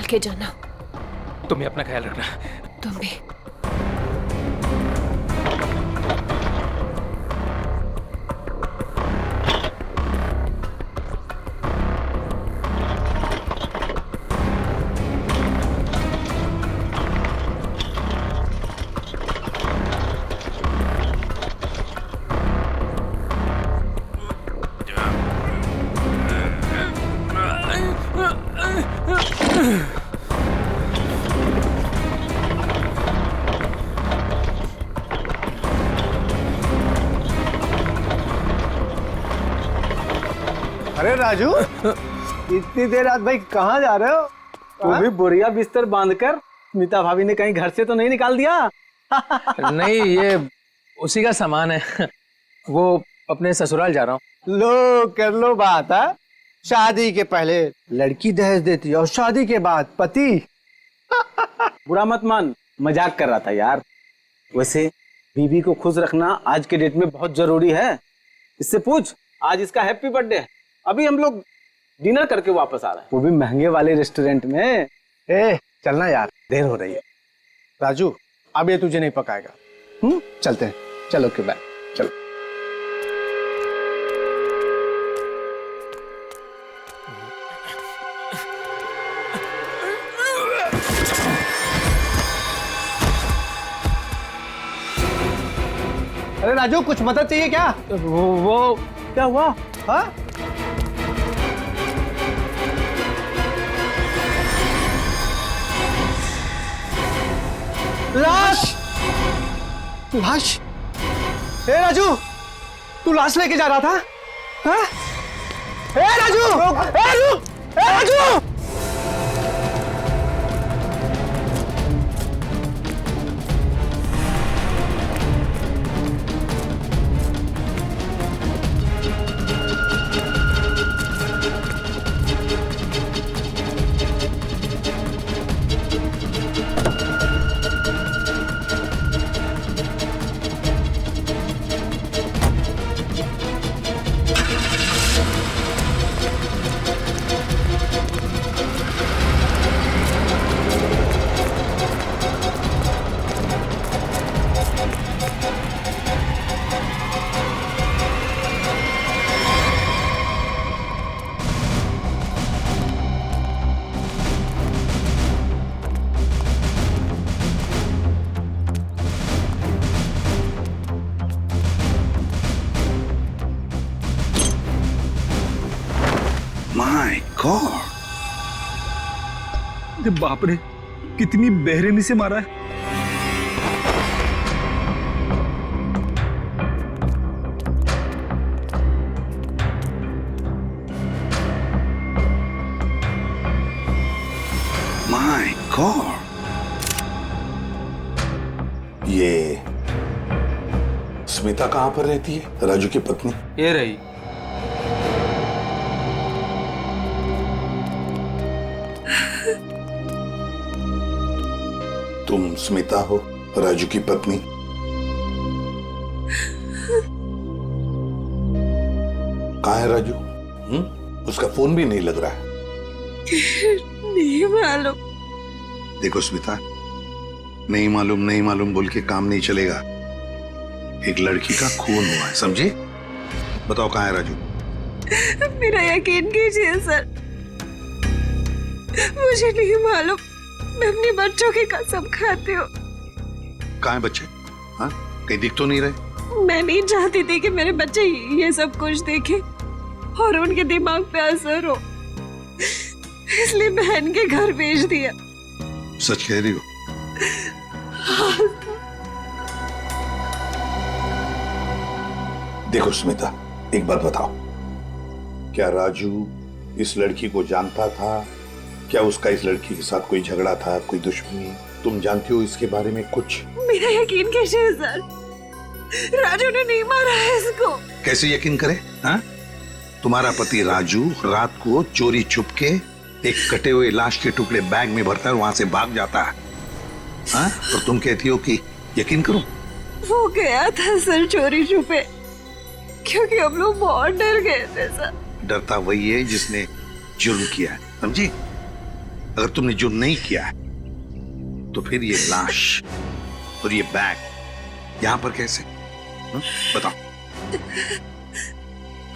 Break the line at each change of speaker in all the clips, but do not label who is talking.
के जाना।
तुम भी अपना ख्याल रखना।
तुम भी।
अरे राजू, इतनी देर रात भाई कहाँ जा रहे हो?
वो भी बोरिया बिस्तर बांधकर स्मिता भाभी ने कहीं घर से तो नहीं निकाल दिया?
नहीं, ये उसी का सामान है। वो अपने ससुराल जा रहा हूँ।
लो कर लो बात है। शादी के पहले लड़की दहेज देती है और शादी के बाद पति।
बुरा मत मान, मजाक कर रहा था यार। वैसे बीवी को खुश रखना आज के डेट में बहुत जरूरी है। इससे पूछ, आज इसका हैप्पी बर्थडे है। अभी हम लोग डिनर करके वापस आ रहे हैं, वो भी महंगे वाले रेस्टोरेंट में।
चलना यार, देर हो रही है। राजू, अब ये तुझे नहीं पकाएगा। चलते हैं। चलो के बाय। चलो। अरे राजू, कुछ मदद चाहिए क्या?
वो क्या हुआ?
हाँ? लाश! लाश! ए राजू, तू लाश लेके जा रहा था? हाँ? ए राजू! ए राजू! ए राजू!
माय गॉड,
अरे बाप रे, कितनी बेरहमी से मारा है।
माय गॉड, ये स्मिता कहां पर रहती है? राजू की पत्नी।
ये रही।
तुम स्मिता हो, राजू की पत्नी? कहाँ है राजू? उसका फोन भी नहीं लग रहा है।
नहीं मालूम।
देखो स्मिता, नहीं मालूम बोल के काम नहीं चलेगा। एक लड़की का खून हुआ है, समझे? बताओ कहाँ है राजू?
मेरा यकीन कीजिए सर, मुझे नहीं मालूम। मैं अपने बच्चों की कसम खाती हूँ।
कहाँ है बच्चे? हाँ, कहीं दिख तो नहीं रहे?
मैं नहीं चाहती थी कि मेरे बच्चे ये सब कुछ देखें और उनके दिमाग पे असर हो, इसलिए बहन के घर भेज दिया।
सच कह रही हो? देखो स्मिता, एक बात बताओ, क्या राजू इस लड़की को जानता था? क्या उसका इस लड़की के साथ कोई झगड़ा था, कोई दुश्मनी? तुम जानती हो इसके बारे में कुछ?
मेरा यकीन कीजिए सर, राजू ने नहीं मारा है इसको।
कैसे यकीन करे? हाँ? तुम्हारा पति राजू रात को चोरी छुप के एक कटे हुए लाश के टुकड़े बैग में भरता है, वहां से भाग जाता है। हाँ? और तुम कहती हो कि यकीन करो?
वो गया था सर चोरी छुपे, क्योंकि हम लोग बहुत डर गए थे सर।
डरता वही है जिसने जुर्म किया है, समझी? अगर तुमने जुर्म नहीं किया है तो फिर ये लाश और ये बैग यहाँ पर कैसे? बताओ।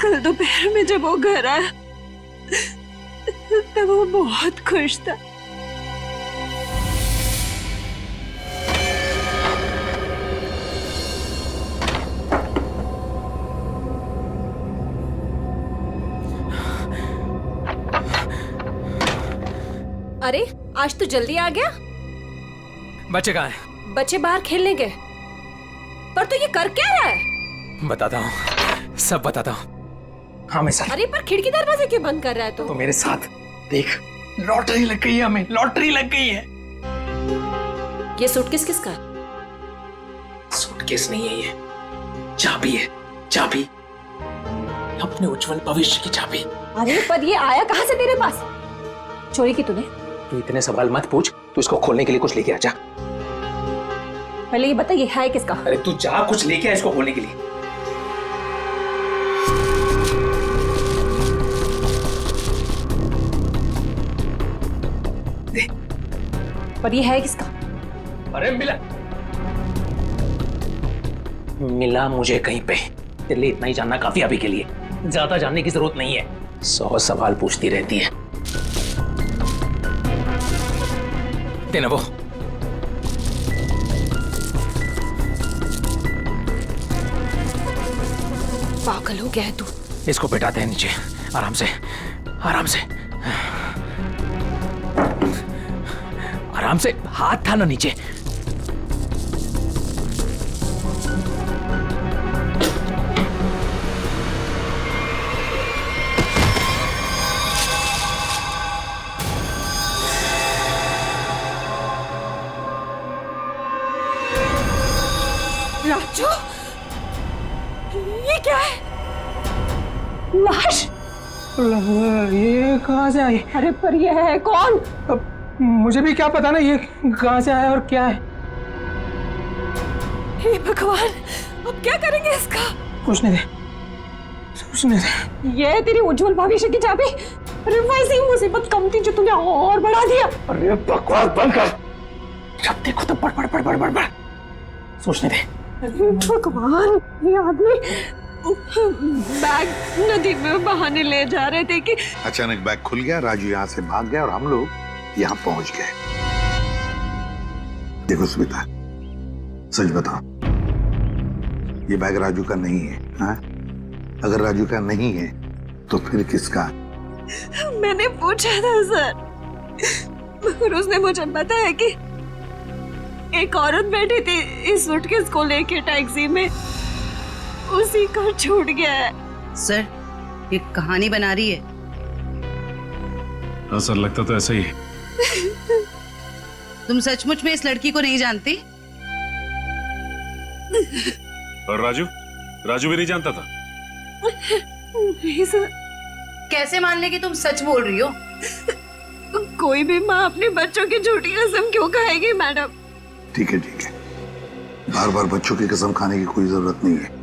कल दोपहर में जब वो घर आया तब वो बहुत खुश था।
अरे आज तो जल्दी आ गया।
बच्चे कहाँ हैं?
बच्चे बाहर खेलने गए। पर तू ये कर क्या रहा है?
बताता हूँ, सब बताता हूँ। हाँ मैं सर।
अरे पर खिड़की दरवाजे क्यों बंद कर रहा है तू?
तो मेरे साथ देख, लॉटरी लग गई है, हमें लॉटरी लग गई है।
ये सूटकेस किसका?
सूटकेस नहीं है, ये चाबी है, चाबी, अपने उज्जवल भविष्य की चाबी।
अरे पर ये आया कहाँ से तेरे पास? चोरी की तूने?
तू इतने सवाल मत पूछ, तू इसको खोलने के लिए कुछ लेके आ जा।
पहले ये बता ये है किसका?
अरे तू जा, कुछ लेके आ इसको खोलने के लिए। दे।
पर ये है किसका?
अरे मिला मुझे कहीं पे। तेरे लिए इतना ही जानना काफी अभी के लिए, ज्यादा जानने की जरूरत नहीं है। 100 सवाल पूछती रहती है। देना वो।
पागल हो गया है तू।
इसको बैठाते हैं नीचे, आराम से, आराम से, आराम से। हाथ था ना नीचे।
राजू, ये क्या है? लाश?
ये कहाँ से आई?
अरे पर ये है कौन?
अब मुझे भी क्या पता ना ये कहाँ से आया और क्या है।
हे भगवान, अब क्या करेंगे इसका?
पूछने दे, पूछने दे।
ये तेरी उज्जवल भविष्य की चाबी। अरे वैसी ही मुसीबत कम थी जो तूने और बढ़ा दिया।
अरे बकवास बंद कर।
जब देखो तो बड़ बड़ बड़ बड़ बड़ बड़। सोचने दे।
भगवान, ये आदमी बैग नदी में बहाने ले जा रहे थे कि
अचानक बैग खुल गया, राजू यहाँ से भाग गया और हम लोग यहाँ पहुंच गए। देखो स्मिता, सच बताओ, ये बैग राजू का नहीं है। हाँ? अगर राजू का नहीं है तो फिर किसका?
मैंने पूछा था सर, और उसने मुझे बताया कि एक औरत बैठी थी इस सूटकेस को लेके टैक्सी में, उसी का छूट गया है।
सर, ये कहानी बना रही है।
हाँ सर, लगता तो ऐसा ही है।
तुम सचमुच में इस लड़की को नहीं जानती?
और राजू भी नहीं जानता था?
नहीं सर।
कैसे मान ले कि तुम सच बोल रही हो?
कोई भी माँ अपने बच्चों की झूठी कसम क्यों खाएगी मैडम?
ठीक है, बार बार बच्चों की कसम खाने की कोई जरूरत नहीं है।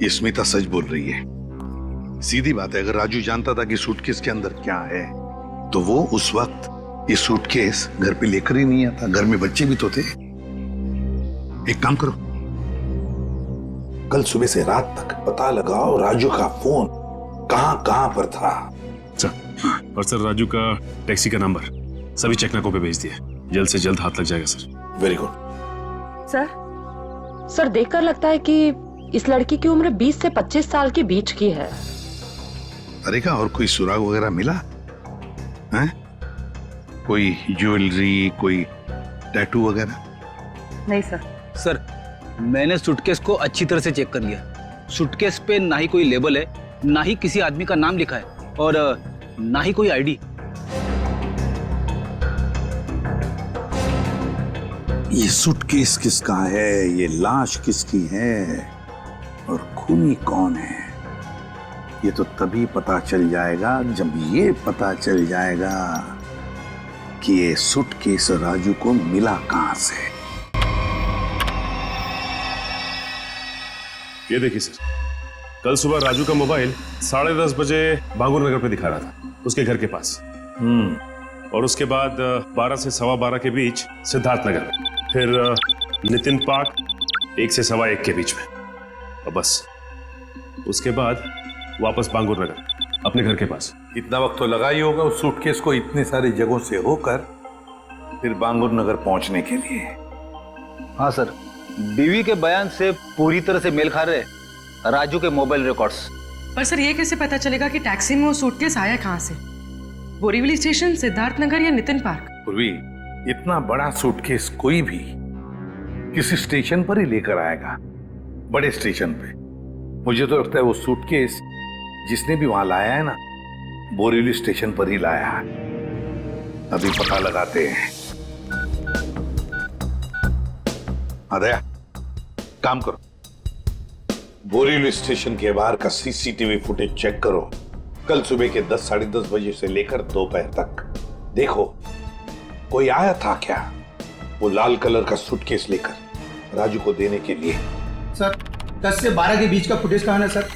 ये स्मिता सच बोल रही है। सीधी बात है, अगर राजू जानता था कि सूटकेस के अंदर क्या है तो वो उस वक्त ये सूटकेस घर पे लेकर ही नहीं आता। घर में बच्चे भी तो थे। एक काम करो, कल सुबह से रात तक पता लगाओ राजू का फोन कहां पर था।
सर, और सर राजू का टैक्सी का नंबर सभी चेकनाकों पे भेज दिया। जल्द से जल्द हाथ लग जाएगा सर।
Very good.
सर देखकर लगता है कि इस लड़की की उम्र 20 से 25 साल के बीच की है।
अरे का और कोई सुराग वगैरह मिला है? कोई ज्वेलरी, कोई टैटू वगैरह?
नहीं सर।
सर, मैंने सूटकेस को अच्छी तरह से चेक कर लिया। सूटकेस पे ना ही कोई लेबल है, ना ही किसी आदमी का नाम लिखा है और ना ही कोई आईडी।
ये सूटकेस किसका है, ये लाश किसकी है और खूनी कौन है, ये तो तभी पता चल जाएगा जब ये पता चल जाएगा कि ये सूटकेस राजू को मिला कहां से।
ये देखिए सर, कल सुबह राजू का मोबाइल 10:30 बजे बांगुर नगर पे दिखा रहा था, उसके घर के पास। और उसके बाद 12 से 12:15 के बीच सिद्धार्थ नगर, फिर नितिन पार्क 1 से 1:15 के बीच में, और बस उसके बाद वापस बांगुर नगर अपने घर के पास।
इतना वक्त तो लगा ही होगा उस सूटकेस को इतने सारी जगहों से होकर फिर बांगुर नगर पहुंचने के लिए।
हाँ सर, बीवी के बयान से पूरी तरह से मेल खा रहे राजू के मोबाइल रिकॉर्ड्स।
पर सर, ये कैसे पता चलेगा कि टैक्सी में वो सूटकेस आया कहाँ से? बोरीवली स्टेशन, सिद्धार्थ नगर या नितिन पार्क?
पूर्वी, इतना बड़ा सूटकेस कोई भी किसी स्टेशन पर ही लेकर आएगा, बड़े स्टेशन पे। मुझे तो लगता है वो सूटकेस जिसने भी वहां लाया है ना, बोरीवली स्टेशन पर ही लाया है। अभी पता लगाते हैं। अरे काम करो, बोरीवली स्टेशन के बाहर का सीसीटीवी फुटेज चेक करो। कल सुबह के 10, 10:30 बजे से लेकर दोपहर तक देखो कोई आया था क्या वो लाल कलर का सूटकेस लेकर राजू को देने के लिए।
सर 10 से 12 के बीच का फुटेज कहाँ है सर?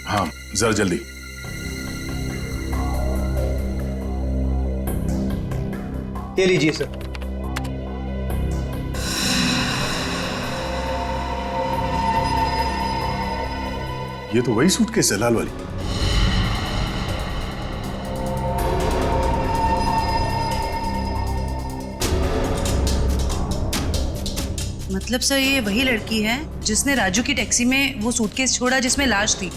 हाँ, जरा जल्दी।
ये लीजिए सर।
ये तो वही सूटकेस है, लाल वाली।
मतलब सर, ये वही लड़की है जिसने राजू की टैक्सी में वो सूटकेस छोड़ा जिसमें लाश थी।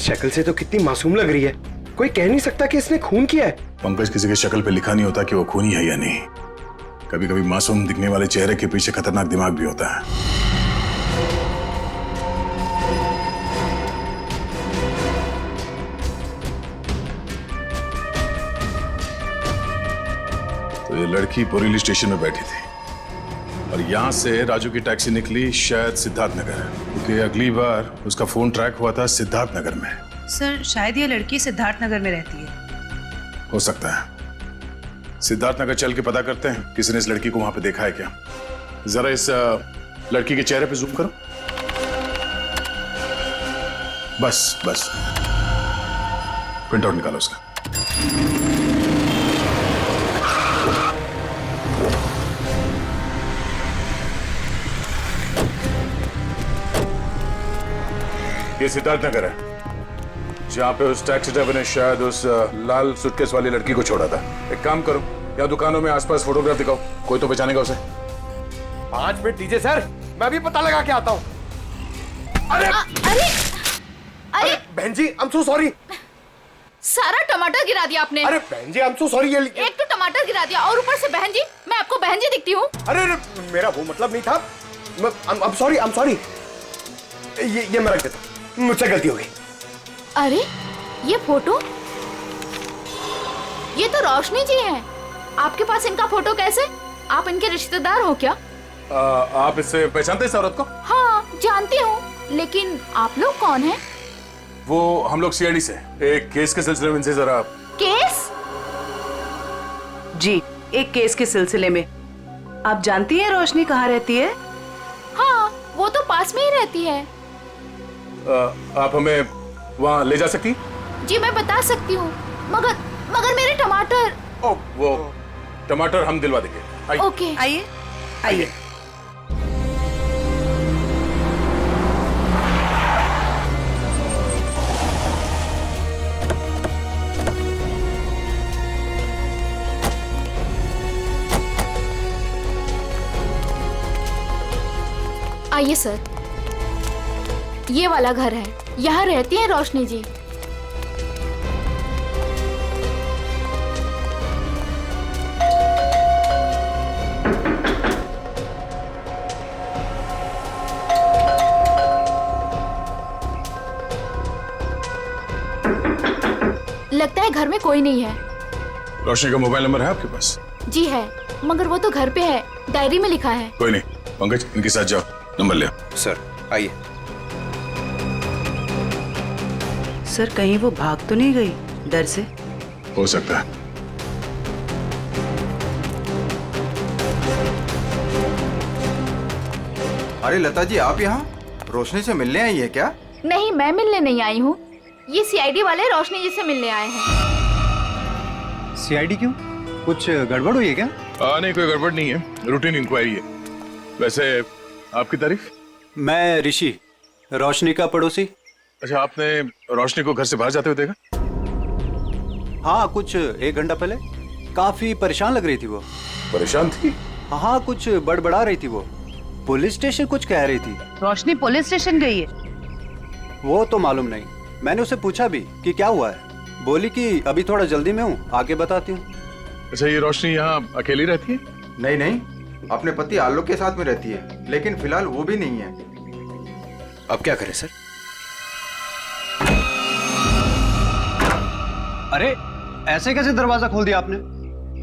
शक्ल से तो कितनी मासूम लग रही है, कोई कह नहीं सकता कि इसने खून किया है।
पंकज, किसी की शक्ल पे लिखा नहीं होता कि वो खूनी है या नहीं। कभी कभी मासूम दिखने वाले चेहरे के पीछे खतरनाक दिमाग भी होता है। तो ये लड़की बोरीवली स्टेशन में बैठी थी और यहाँ से राजू की टैक्सी निकली शायद सिद्धार्थ नगर, क्योंकि अगली बार उसका फोन ट्रैक हुआ था सिद्धार्थ नगर में।
सर, शायद ये लड़की सिद्धार्थ नगर में रहती है।
हो सकता है। सिद्धार्थ नगर चल के पता करते हैं किसी ने इस लड़की को वहां पे देखा है क्या। जरा इस लड़की के चेहरे पे जूम करो। बस प्रिंट आउट निकालो उसका। ये सिद्धार्थ नगर है जहाँ पे उस टैक्सी ड्राइवर ने शायद उस लाल सूटकेस वाली लड़की को छोड़ा था। एक काम करो, या दुकानों में आसपास फोटोग्राफ दिखाओ, कोई तो पहचानेगा उसे।
5 मिनट दीजिए सर, मैं भी पता लगा के आता हूँ।
अरे
बहन जी आई एम सो सॉरी।
सारा टमाटर गिरा दिया आपने।
अरे बहन जी आई एम सो सॉरी।
एक तो टमाटर गिरा दिया और ऊपर से बहन जी, मैं आपको बहन जी दिखती हूँ?
अरे मेरा वो मतलब नहीं था। I am sorry. ये मैं रख देता, मुझसे गलती हो गई।
अरे ये फोटो, ये तो रोशनी जी हैं। आपके पास इनका फोटो कैसे? आप इनके रिश्तेदार हो क्या?
आप इससे पहचानते हैं इस औरत को?
हाँ जानती हूँ, लेकिन आप लोग कौन हैं?
वो हम लोग सीआईडी से एक केस के सिलसिले में इनसे जरा।
केस?
जी, एक केस के सिलसिले में। आप जानती हैं रोशनी कहाँ रहती है?
हाँ वो तो पास में ही रहती है।
आप हमें वहाँ ले जा सकती?
जी मैं बता सकती हूँ, मगर मेरे टमाटर।
ओ, वो टमाटर हम दिलवा देंगे। आइए।
ओके
आइए आइए।
आइए सर, ये वाला घर है, यहाँ रहती हैं रोशनी जी। लगता है घर में कोई नहीं है।
रोशनी का मोबाइल नंबर है आपके पास?
जी है, मगर वो तो घर पे है, डायरी में लिखा है।
कोई नहीं, पंकज इनके साथ जाओ, नंबर ले।
सर आइए।
सर कहीं वो भाग तो नहीं गई डर से?
हो सकता है।
अरे लता जी, आप यहाँ रोशनी से मिलने आई है क्या?
नहीं, मैं मिलने नहीं आई हूँ, ये सीआईडी वाले रोशनी जी से मिलने आए हैं।
सीआईडी क्यों? कुछ गड़बड़ हुई है क्या?
नहीं, कोई गड़बड़ नहीं है, रूटीन इंक्वायरी है। वैसे आपकी तारीफ?
मैं ऋषि, रोशनी का पड़ोसी।
अच्छा, आपने रोशनी को घर से बाहर जाते हुए देखा?
हाँ, कुछ 1 घंटा पहले। काफी परेशान लग रही थी वो।
परेशान थी?
हाँ, कुछ बड़बड़ा रही थी वो। पुलिस स्टेशन कुछ कह रही थी।
रोशनी पुलिस स्टेशन गई है?
वो तो मालूम नहीं, मैंने उसे पूछा भी कि क्या हुआ है। बोली कि अभी थोड़ा जल्दी में हूँ, आके बताती हूँ।
अच्छा, ये रोशनी यहाँ अकेली रहती है?
नहीं नहीं, अपने पति आलोक के साथ में रहती है, लेकिन फिलहाल वो भी नहीं है।
अब क्या करें सर?
अरे ऐसे कैसे दरवाजा खोल दिया आपने?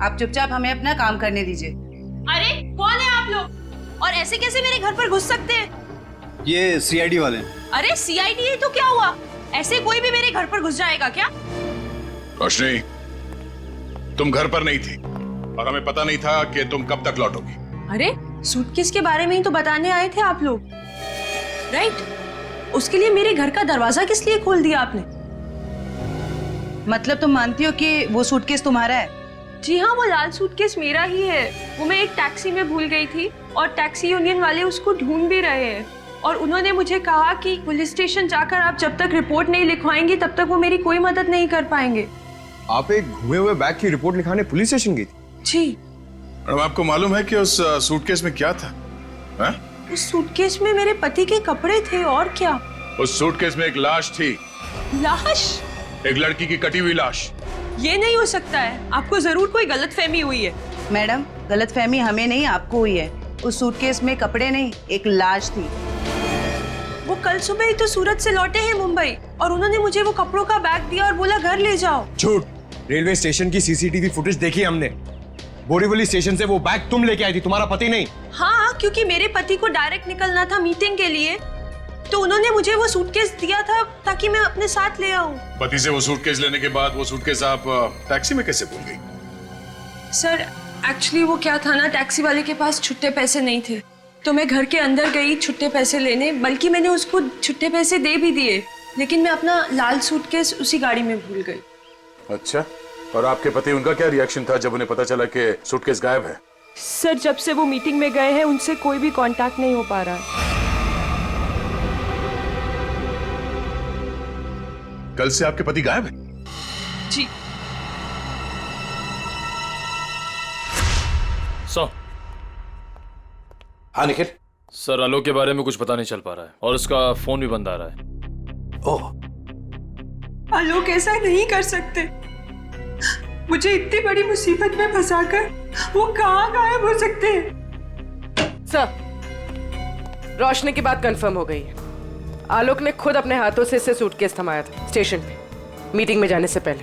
आप चुपचाप हमें अपना काम करने दीजिए।
अरे कौन है आप लोग, और ऐसे कैसे मेरे घर पर घुस सकते हैं?
ये सीआईडी वाले।
अरे सीआईडी है तो क्या हुआ, ऐसे कोई भी मेरे घर पर घुस जाएगा क्या?
रोशनी, तुम घर पर नहीं थी और हमें पता नहीं था कि तुम कब तक लौटोगी।
अरे सूटकेस के बारे में ही तो बताने आए थे आप लोग, राइट? उसके लिए मेरे घर का दरवाजा किस लिए खोल दिया आपने?
मतलब तुम मानती हो कि वो सूटकेस तुम्हारा है?
जी हाँ, वो लाल सूटकेस मेरा ही है। वो मैं एक टैक्सी में भूल गई थी और टैक्सी यूनियन वाले उसको ढूंढ भी रहे हैं, और उन्होंने मुझे कहा कि पुलिस स्टेशन जाकर आप जब तक रिपोर्ट नहीं लिखवाएंगी तब तक वो मेरी कोई मदद नहीं कर पाएंगे।
आप एक घुमे हुए बैग की रिपोर्ट लिखाने पुलिस स्टेशन गई थी?
जी।
मैडम, आपको मालूम है कि उस सूटकेस में क्या था? है?
उस सूटकेस में मेरे पति के कपड़े थे, और क्या?
उस सूटकेस में एक लाश थी।
लाश?
एक लड़की की कटी हुई लाश।
ये नहीं हो सकता है, आपको जरूर कोई गलतफहमी हुई है।
मैडम, गलतफहमी हमें नहीं आपको हुई है। उस सूटकेस में कपड़े नहीं, एक लाश थी।
वो कल सुबह ही तो सूरत से लौटे हैं मुंबई, और उन्होंने मुझे वो कपड़ों का बैग दिया और बोला घर ले जाओ।
झूठ। रेलवे स्टेशन की सीसीटीवी फुटेज देखी हमने। बोरीवली स्टेशन से वो बैग तुम लेके आई थी, तुम्हारा पति नहीं।
हाँ, क्योंकि मेरे पति को डायरेक्ट निकलना था मीटिंग के लिए, तो उन्होंने मुझे वो सूटकेस दिया था ताकि मैं अपने साथ ले आऊं।
पति से वो सूटकेस लेने के बाद वो सूटकेस आप टैक्सी में कैसे भूल गई?
सर एक्चुअली वो क्या था ना, टैक्सी वाले के पास छुट्टे पैसे नहीं थे, तो मैं घर के अंदर गई छुट्टे पैसे लेने, बल्कि मैंने उसको छुट्टे पैसे दे भी दिए, लेकिन मैं अपना लाल सूटकेस उसी गाड़ी में भूल गई।
अच्छा, और आपके पति, उनका क्या रिएक्शन था जब उन्हें पता चला कि सूटकेस गायब है?
सर जब से वो मीटिंग में गए हैं उनसे कोई भी कांटेक्ट नहीं हो पा रहा है।
कल से आपके पति गायब है?
जी।
हाँ निखिल।
सर, आलोक के बारे में कुछ पता नहीं चल पा रहा है और उसका फोन भी बंद आ रहा है।
ओह,
आलोक ऐसा नहीं कर सकते। मुझे इतनी बड़ी मुसीबत में फंसाकर वो कहाँ गायब हो सकते हैं?
सर, रोशनी की बात कंफर्म हो गई है। आलोक ने खुद अपने हाथों से इसे सूटकेस थमाया था स्टेशन पे, मीटिंग में जाने से पहले।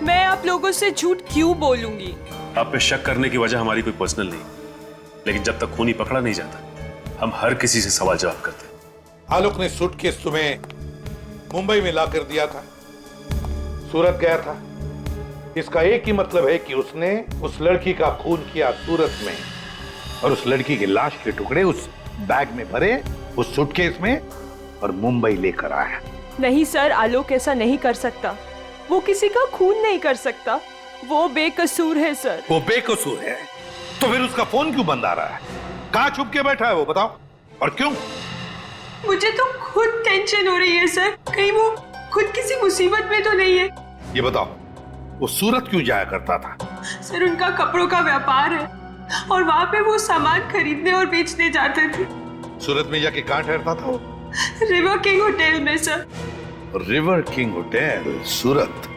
मैं आप लोगों से झूठ क्यों बोलूंगी?
आप पे शक करने की वजह हमारी कोई पर्सनल नहीं, लेकिन जब तक खूनी पकड़ा नहीं जाता हम हर किसी से सवाल जवाब करते हैं।
आलोक ने सूटकेस तुम्हें मुंबई में ला कर दिया था, सूरत गया था। इसका एक ही मतलब है कि उसने उस लड़की का खून किया सूरत में, और उस लड़की की लाश के टुकड़े उस बैग में भरे, उस सूटकेस में, और मुंबई लेकर आया।
नहीं सर, आलोक ऐसा नहीं कर सकता। वो किसी का खून नहीं कर सकता। वो बेकसूर है सर।
वो बेकसूर है तो फिर उसका फोन क्यों बंद आ रहा है? कहां छुप के बैठा है वो, बताओ, और क्यों?
मुझे तो खुद टेंशन हो रही है सर, कहीं वो खुद किसी मुसीबत में तो नहीं है।
ये बताओ, वो सूरत क्यों जाया करता था?
सर, उनका कपड़ों का व्यापार है और वहाँ पे वो सामान खरीदने और बेचने जाते थे।
सूरत में जाके कहां ठहरता था वो?
रिवर किंग होटल में सर।
रिवर किंग होटल, सूरत।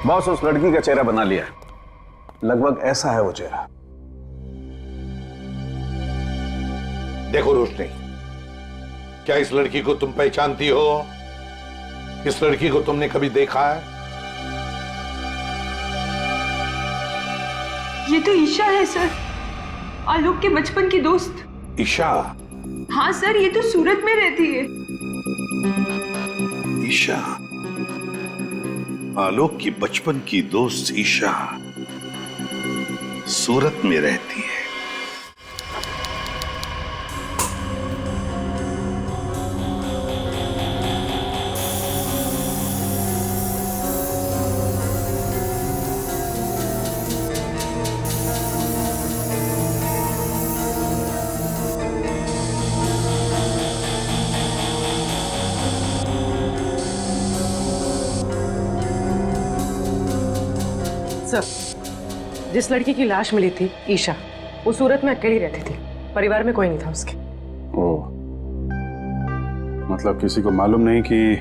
बॉस उस लड़की का चेहरा बना लिया, लगभग ऐसा है वो चेहरा।
देखो रोशनी, क्या इस लड़की को तुम पहचानती हो? इस लड़की को तुमने कभी देखा है?
ये तो ईशा है सर, आलोक के बचपन की दोस्त।
ईशा?
हाँ सर, ये तो सूरत में रहती है।
ईशा, आलोक की बचपन की दोस्त ईशा सूरत में रहती है।
सर, जिस लड़की की लाश मिली थी ईशा, वो सूरत में अकेली रहती थी, परिवार में कोई नहीं था उसके।
ओह, मतलब किसी को मालूम नहीं कि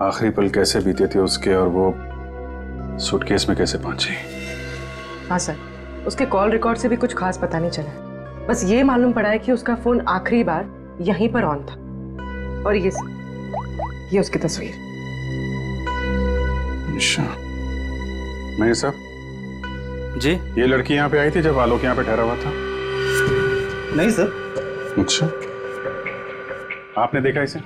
आखिरी पल कैसे बीते थे उसके, और वो सूटकेस में कैसे पहुंची।
हाँ सर, उसके कॉल रिकॉर्ड से भी कुछ खास पता नहीं चला। बस ये मालूम पड़ा है कि उसका फोन आखिरी बार यहीं पर ऑन था। और ये उसकी तस्वीर।
अच्छा, मैं सब
जी,
ये लड़की यहाँ पे आई थी जब आलोक यहाँ पे ठहरा हुआ था?
नहीं सर।
अच्छा, आपने देखा इसे?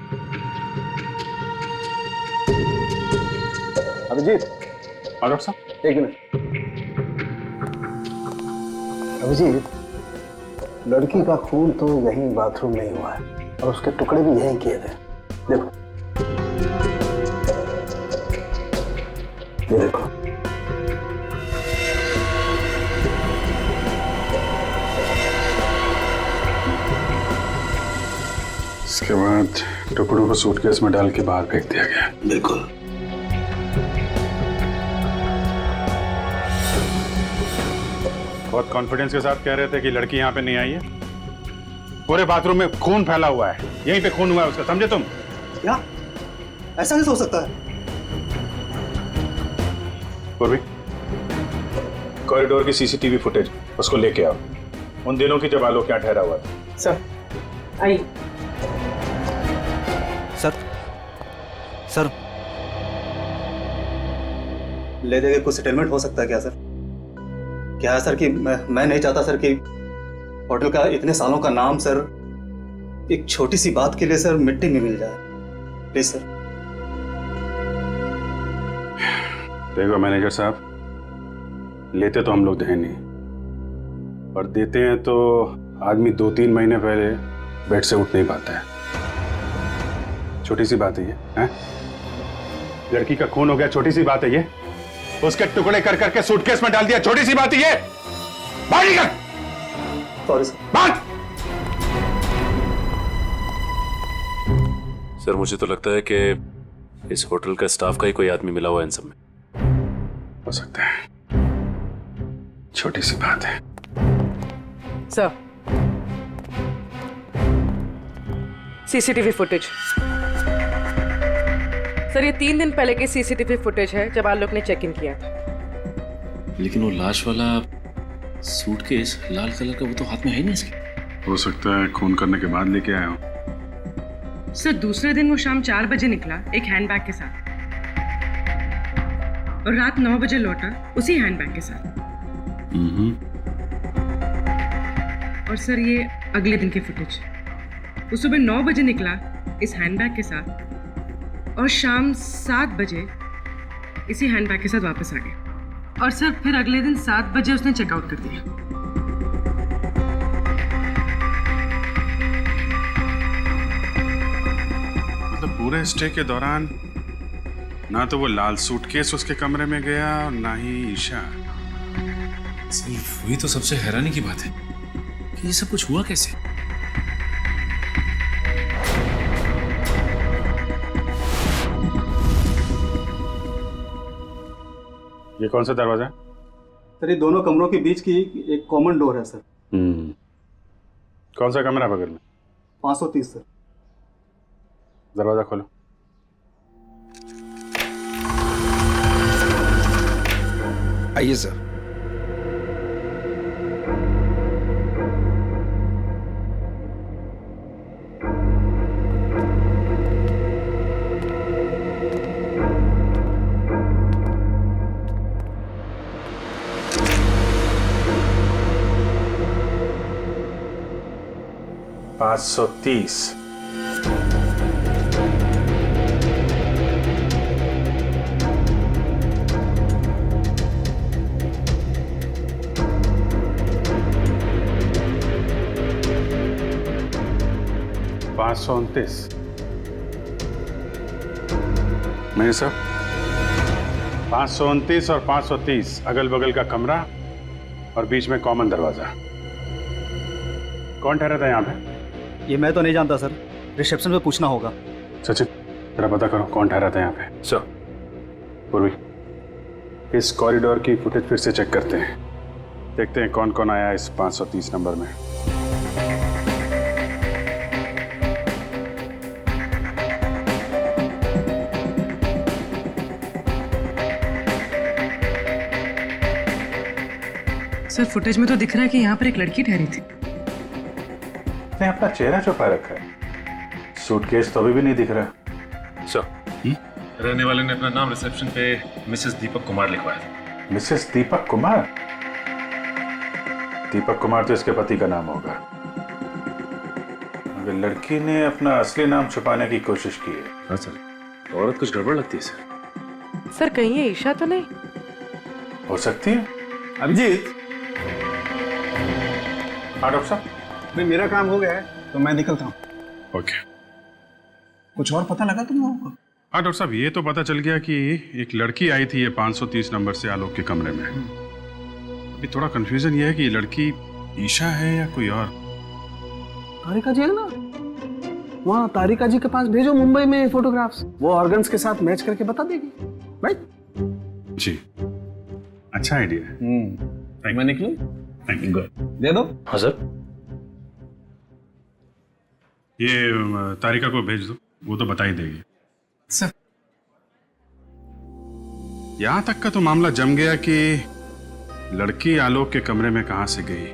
अभिजीत,
डॉक्टर साहब
एक मिनट। अभिजीत, लड़की का खून तो यहीं बाथरूम में ही हुआ है और उसके टुकड़े भी यहीं किए थे। देखो, ये देखो।
इसके बाद टुकड़ों को सूटकेस में डाल के बाहर फेंक दिया गया।
बिल्कुल।
बहुत कॉन्फिडेंस के साथ कह रहे थे कि लड़की यहाँ पे नहीं आई है। पूरे बाथरूम में खून फैला हुआ है, यहीं पे खून हुआ है उसका, समझे तुम?
क्या? ऐसा नहीं हो सकता है।
पूर्वी, कॉरिडोर की सीसीटीवी फुटेज उसको लेके आओ, उन दिनों की जब आलोक यहाँ ठहरा हुआ था।
सर, आई।
सर,
ले देके कुछ सेटलमेंट हो सकता है क्या सर? क्या है सर कि मैं नहीं चाहता सर कि होटल का इतने सालों का नाम सर एक छोटी सी बात के लिए सर मिट्टी में मिल जाए। Please sir.
देखो मैनेजर साहब, लेते तो हम लोग हैं नहीं, और देते हैं तो आदमी 2-3 महीने पहले बेड से उठ नहीं पाता है। छोटी सी बात है ये, हैं? लड़की का खून हो गया, छोटी सी बात है ये। उसके टुकड़े कर करके सूटकेस में डाल दिया, छोटी सी बात है ये। बाहर निकल।
Sorry sir.
बात।
सर, मुझे तो लगता है कि इस होटल का स्टाफ का ही कोई आदमी मिला हुआ है इन सब में।
हो सकता है,
छोटी सी बात है।
Sir, CCTV footage. सर, ये 3 दिन पहले की सीसीटीवी फुटेज है जब आलोक ने चेक इन किया था।
लेकिन वो लाश वाला सूटकेस लाल कलर का, वो तो हाथ में है ही नहीं इसके।
हो सकता है खून करने के बाद लेके आया हूँ।
सर, दूसरे दिन वो शाम 4 बजे निकला एक हैंडबैग के साथ और रात 9 बजे लौटा उसी हैंडबैग के साथ। और सर, ये अगले दिन की फुटेज। वो सुबह 9 बजे निकला इस हैंडबैग के साथ और शाम 7 बजे इसी हैंडबैग के साथ वापस आ गया। और सर, फिर अगले दिन 7 बजे उसने चेकआउट कर दिया।
मतलब पूरे स्टे के दौरान ना तो वो लाल सूटकेस उसके कमरे में गया और ना ही ईशा।
सिर्फ वही तो सबसे हैरानी की बात है कि ये सब कुछ हुआ कैसे।
ये कौन सा दरवाजा है?
सर, ये दोनों कमरों के बीच की एक कॉमन डोर है सर।
कौन सा कमरा बगल में?
530 सर।
दरवाजा खोलो।
आइए सर।
पाँच 530। नहीं सर, 529 और 530 अगल बगल का कमरा और बीच में कॉमन दरवाजा। कौन ठहरा था यहाँ पे?
ये मैं तो नहीं जानता सर, रिसेप्शन पे पूछना होगा।
सचिन, जरा पता करो कौन ठहरा था यहाँ पे। सर। पूर्वी, इस कॉरिडोर की फुटेज फिर से चेक करते हैं, देखते हैं कौन कौन आया इस 530 नंबर में।
सर, फुटेज में तो दिख रहा है कि यहाँ पर एक लड़की ठहरी थी।
ने अपना चेहरा छुपा रखा है, सूटकेस तो अभी भी नहीं दिख रहा। सर,
रहने वाले ने अपना नाम रिसेप्शन पे मिसेस दीपक कुमार लिखवाया था।
मिसेस दीपक कुमार? दीपक कुमार तो इसके पति का नाम होगा, मगर लड़की ने अपना असली नाम छुपाने की कोशिश की है।
हाँ सर, औरत कुछ गड़बड़ लगती है सर।
सर, कहीं ये ईशा तो नहीं?
हो सकती है।
अभिजीत,
हाँ डॉक्टर साहब।
भाई मेरा काम हो गया है तो मैं निकलता हूँ।
ओके।
कुछ और पता लगा तुम लोगों को?
हाँ डॉक्टर साहब, ये तो पता चल गया कि एक लड़की आई थी ये 530 नंबर से आलोक के कमरे में। अभी थोड़ा कंफ्यूजन ये है कि ये लड़की ईशा है या कोई और।
तारिका जी है ना, वहाँ तारिका जी के पास भेजो मुंबई में फोटोग्राफ्स, वो ऑर्गन्स के साथ मैच करके बता देगी। राइट
जी, अच्छा आइडिया है।
मैं निकलूं?
Thank you.
दे दो।
हाँ सर।
ये तारिका को भेज दो, वो तो बता ही देगी।
सर,
यहां तक का तो मामला जम गया कि लड़की आलोक के कमरे में कहां से गई,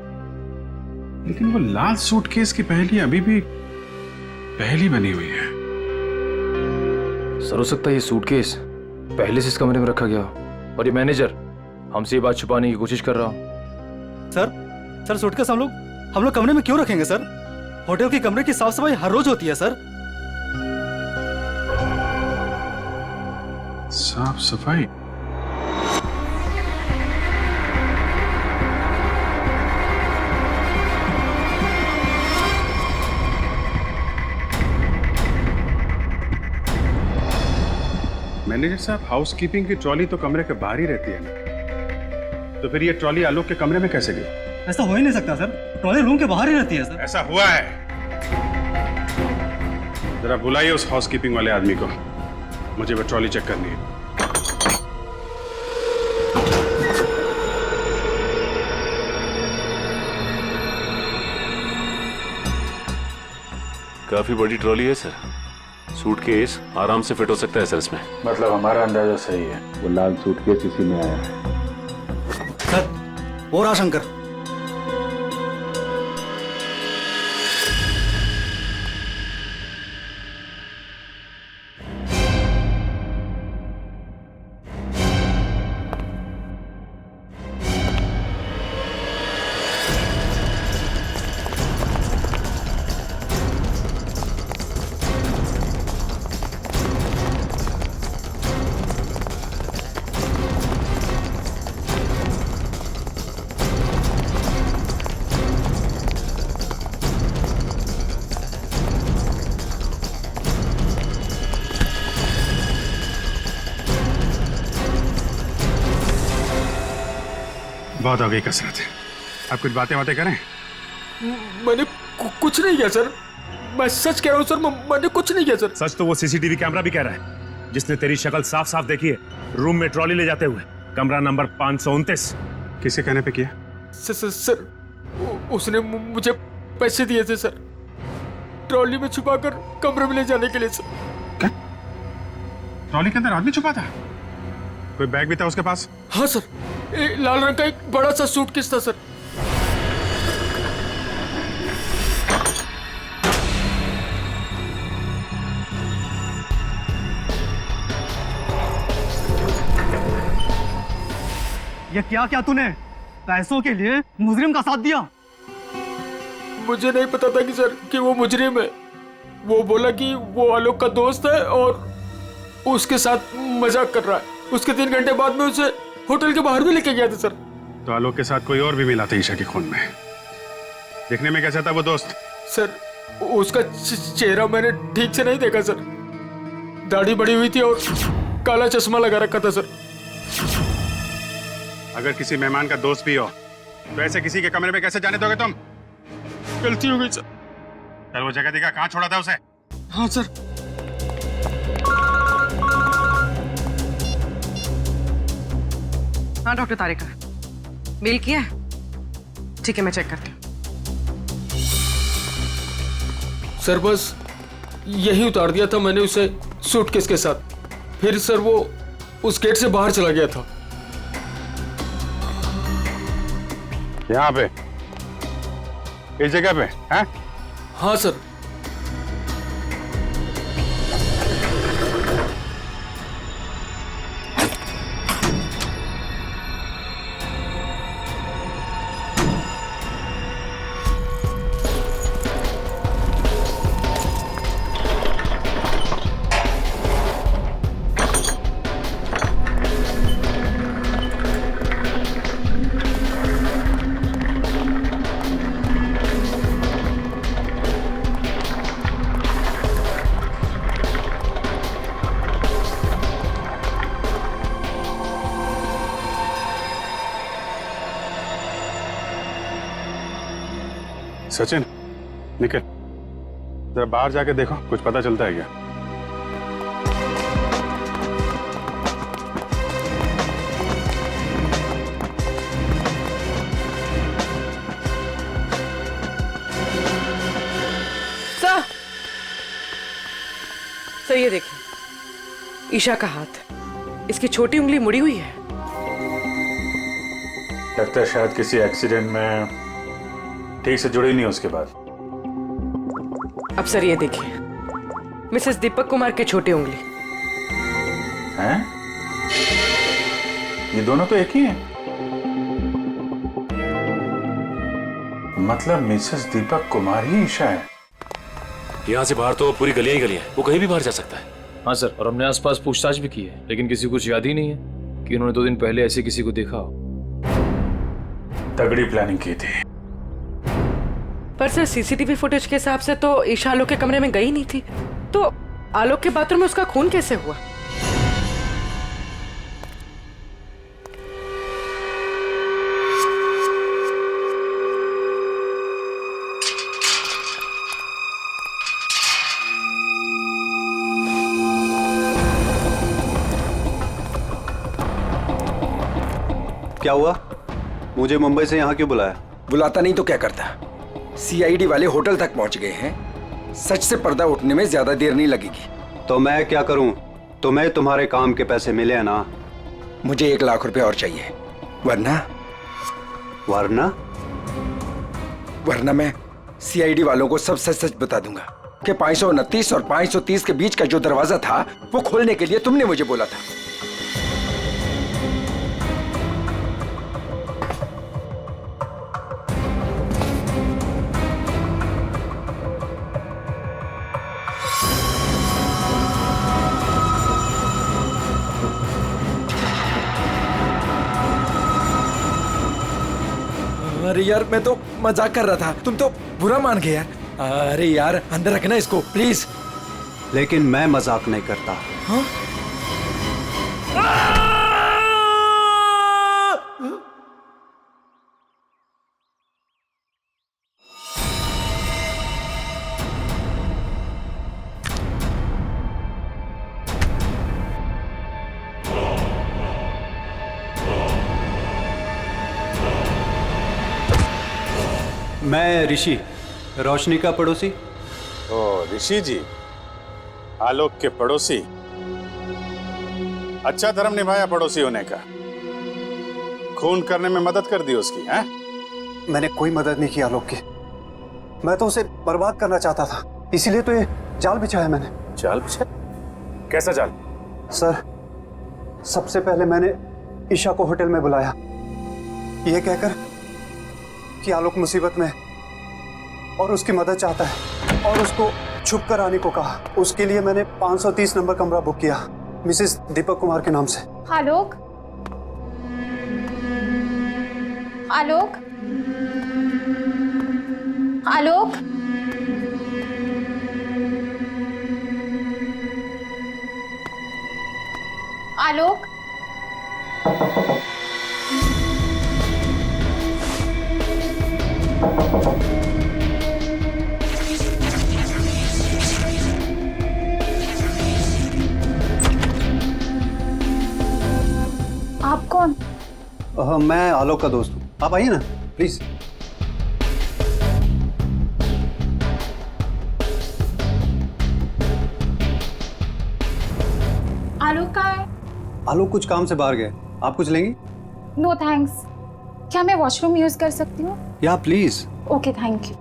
लेकिन वो लाल सूटकेस की पहेली अभी भी पहेली बनी हुई है।
सर, हो सकता है ये सूटकेस पहले से इस कमरे में रखा गया और ये मैनेजर हमसे ये बात छुपाने की कोशिश कर रहा हो।
सर, सूटकेस हम लोग कमरे में क्यों रखेंगे सर? होटल के कमरे की साफ सफाई हर रोज होती है सर।
साफ सफाई? मैनेजर साहब, हाउसकीपिंग की ट्रॉली तो कमरे के बाहर ही रहती है ना, तो फिर ये ट्रॉली आलोक के कमरे में कैसे गई?
ऐसा हो ही नहीं सकता सर, ट्रॉली रूम के बाहर ही रहती है सर।
ऐसा हुआ है। जरा बुलाइए उस हाउसकीपिंग वाले आदमी को, मुझे वो ट्रॉली चेक करनी है। काफी बड़ी ट्रॉली है सर। सूटकेस आराम से फिट हो सकता है सर इसमें।
मतलब हमारा अंदाजा सही है, वो लाल सूटकेस इसी में आया है।
सर वो रहा शंकर।
बहुत हो गई कसरत। आप कुछ बातें करें।
मैंने कुछ नहीं किया सर, मैं सच कह रहा हूँ सर, मैंने कुछ नहीं किया सर।
सच तो वो सीसीटीवी कैमरा भी कह रहा है, जिसने तेरी शक्ल साफ साफ देखी है रूम में ट्रॉली ले जाते हुए, कमरा नंबर 529।
किसके कहने पे किया?
सर उसने मुझे पैसे दिए थे सर, ट्रॉली में छुपाकर कमरे में ले जाने के लिए सर।
क्या? ट्रॉली के अंदर आदमी छुपा था? कोई बैग भी था उसके पास?
हाँ सर, लाल रंग का एक बड़ा सा सूटकेस था सर।
ये क्या क्या तूने पैसों के लिए मुजरिम का साथ दिया?
मुझे नहीं पता था कि सर कि वो मुजरिम है। वो बोला कि वो आलोक का दोस्त है और उसके साथ मजाक कर रहा है। उसके 3 घंटे बाद में उसे होटल के बाहर भी लेके गया था सर।
तो आलोक के साथ कोई और भी मिला था ईशा के खून में। देखने में कैसा था वो दोस्त?
सर उसका चेहरा मैंने ठीक से नहीं देखा सर, दाढ़ी बड़ी हुई थी और काला चश्मा लगा रखा था सर।
अगर किसी मेहमान का दोस्त भी हो तो ऐसे किसी के कमरे में कैसे जाने दोगे तुम?
गलती हो गई सर।
चल वो जगह दिखा, कहाँ छोड़ा था उसे?
हाँ सर।
हाँ डॉक्टर तारिका, मेल किया है? ठीक है, मैं चेक करती हूँ।
सर बस यही उतार दिया था मैंने उसे सूटकेस के साथ, फिर सर वो उस गेट से बाहर चला गया था।
यहाँ पे, इस जगह पे? हैं?
हाँ सर।
सचिन, निकल, जरा बाहर जाके देखो, कुछ पता चलता है क्या?
सर ये देखिए, ईशा का हाथ, इसकी छोटी उंगली मुड़ी हुई है।
लगता है शायद किसी एक्सीडेंट में ठीक से जुड़ी नहीं उसके बाद।
अब सर ये देखिए, मिसेस दीपक कुमार के छोटी उंगली।
हैं? ये दोनों तो एक ही हैं। मतलब मिसेस दीपक कुमार ही ईशा है।
यहाँ से बाहर तो पूरी गलियां ही गलियां हैं, वो कहीं भी बाहर जा सकता है।
हाँ सर, और हमने आसपास पूछताछ भी की है, लेकिन किसी को कुछ याद ही नहीं है कि उन्होंने 2 दिन पहले ऐसे किसी को देखा हो।
तगड़ी प्लानिंग की थी।
पर सर सीसीटीवी फुटेज के हिसाब से तो ईशा आलोक के कमरे में गई नहीं थी, तो आलोक के बाथरूम में उसका खून कैसे हुआ?
क्या हुआ? मुझे मुंबई से यहाँ क्यों बुलाया?
बुलाता नहीं तो क्या करता? सीआईडी वाले होटल तक पहुंच गए हैं सच से पर्दा उठने में ज्यादा देर नहीं लगेगी।
तो मैं क्या करूं? तुम्हें तुम्हारे काम के पैसे मिले हैं ना?
मुझे 1 लाख रुपए और चाहिए, वरना वरना मैं सीआईडी वालों को सब सच सच बता दूंगा कि 529 और 530 के बीच का जो दरवाजा था वो खोलने के लिए तुमने मुझे बोला था। अरे यार, मैं तो मजाक कर रहा था, तुम तो बुरा मान गए यार। अरे यार, अंदर रखना इसको प्लीज।
लेकिन मैं मजाक नहीं करता।
हाँ?
मैं ऋषि, रोशनी का पड़ोसी।
ओ ऋषि जी, आलोक के पड़ोसी। अच्छा धर्म निभाया पड़ोसी होने का। खून करने में मदद कर दी उसकी, हैं?
मैंने कोई मदद नहीं की आलोक की। मैं तो उसे बर्बाद करना चाहता था, इसीलिए तो ये जाल बिछाया मैंने।
जाल बिछाया? कैसा जाल?
सर, सबसे पहले मैंने ईशा को होटल में बुलाया, ये कहकर कि आलोक मुसीबत में और उसकी मदद चाहता है, और उसको छुप कर आने को कहा। उसके लिए मैंने 530 नंबर कमरा बुक किया, मिसेस दीपक कुमार के नाम से।
आलोक, आलोक, आलोक, आलोक, आप कौन?
मैं आलोक का दोस्त हूँ। आप आइए ना प्लीज।
आलोक कहाँ है?
आलोक कुछ काम से बाहर गए। आप कुछ लेंगी?
No thanks. क्या मैं वॉशरूम यूज कर सकती हूँ?
या प्लीज।
Okay, thank you.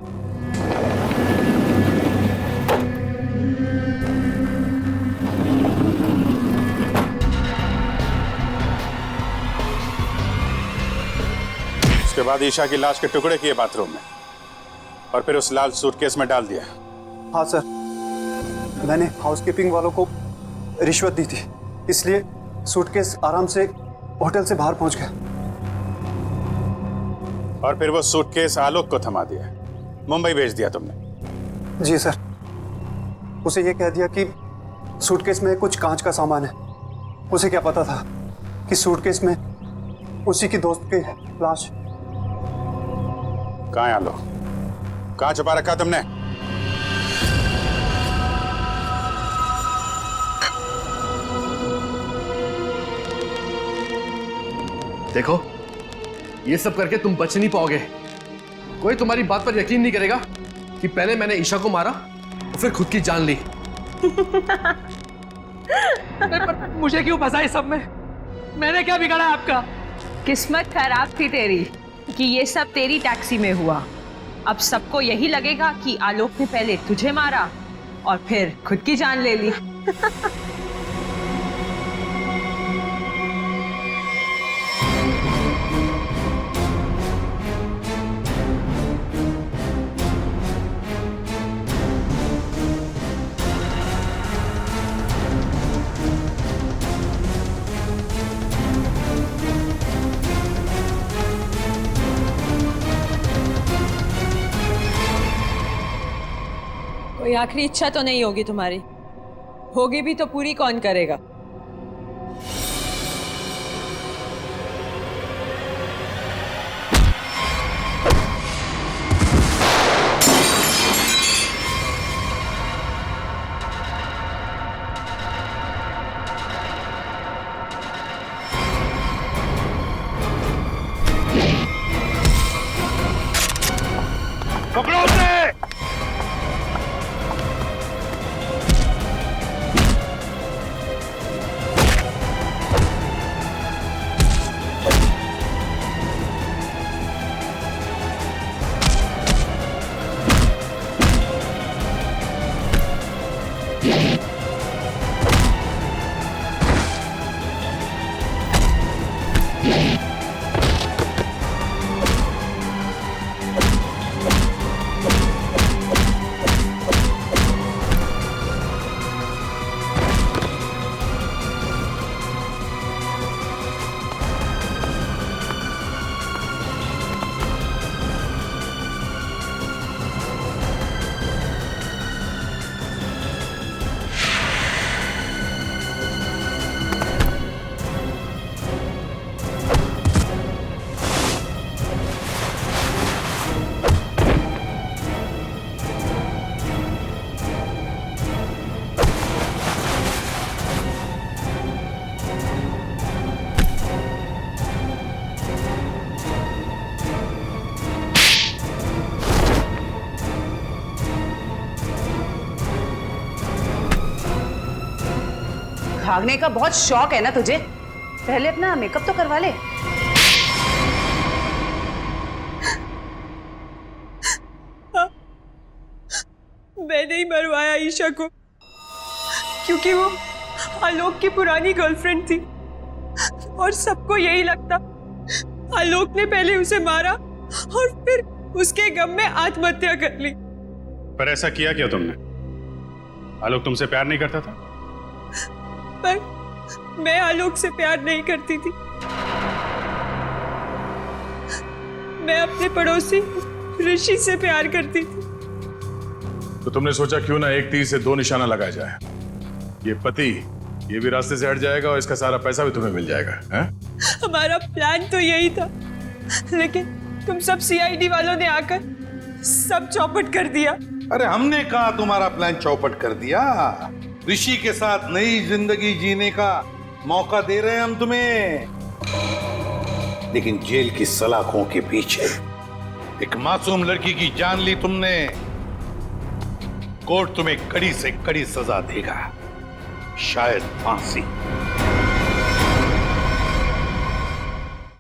उसके बाद ईशा की लाश के टुकड़े किए बाथरूम में और फिर उस लाल सूटकेस में डाल दिया।
हाँ सर, मैंने हाउसकीपिंग वालों को रिश्वत दी थी, इसलिए सूटकेस आराम से होटल से बाहर पहुंच गया।
और फिर वो सूटकेस आलोक को थमा दिया, मुंबई भेज दिया तुमने?
जी सर, उसे ये कह दिया कि सूटकेस में कुछ कांच का सामान है। उसे क्या पता था कि सूटकेस में उसी की दोस्त की लाश।
कहाँ है आलोक? कहाँ छुपा रखा तुमने?
देखो, ये सब करके तुम बच नहीं पाओगे। कोई तुम्हारी बात पर यकीन नहीं करेगा कि पहले मैंने ईशा को मारा और फिर खुद की जान ली।
मुझे क्यों फंसा इस सब में? मैंने क्या बिगाड़ा आपका?
किस्मत खराब थी तेरी कि ये सब तेरी टैक्सी में हुआ। अब सबको यही लगेगा कि आलोक ने पहले तुझे मारा और फिर खुद की जान ले ली। कोई आखिरी इच्छा तो नहीं होगी तुम्हारी? होगी भी तो पूरी कौन करेगा?
पकड़ो उसे!
भागने का बहुत शौक है ना तुझे? पहले अपना मेकअप तो करवा ले।
मैंने ही मरवाया ईशा को, क्योंकि वो आलोक की पुरानी गर्लफ्रेंड थी और सबको यही लगता आलोक ने पहले उसे मारा और फिर उसके गम में आत्महत्या कर ली।
पर ऐसा किया क्या तुमने? आलोक तुमसे प्यार नहीं करता था?
पर मैं आलोक से प्यार नहीं करती थी। मैं अपने पड़ोसी ऋषि से प्यार करती थी।
तो तुमने सोचा क्यों ना एक तीर से दो निशाना लगाया जाए। ये पति ये भी रास्ते से हट जाएगा और इसका सारा पैसा भी तुम्हें मिल जाएगा। हैं?
हमारा प्लान तो यही था, लेकिन तुम सब सीआईडी वालों ने आकर सब चौपट कर दिया।
अरे हमने कहा तुम्हारा प्लान चौपट कर दिया। ऋषि के साथ नई जिंदगी जीने का मौका दे रहे हैं हम तुम्हें, लेकिन जेल की सलाखों के पीछे एक मासूम लड़की की जान ली तुमने। कोर्ट तुम्हें कड़ी से कड़ी सजा देगा, शायद फांसी।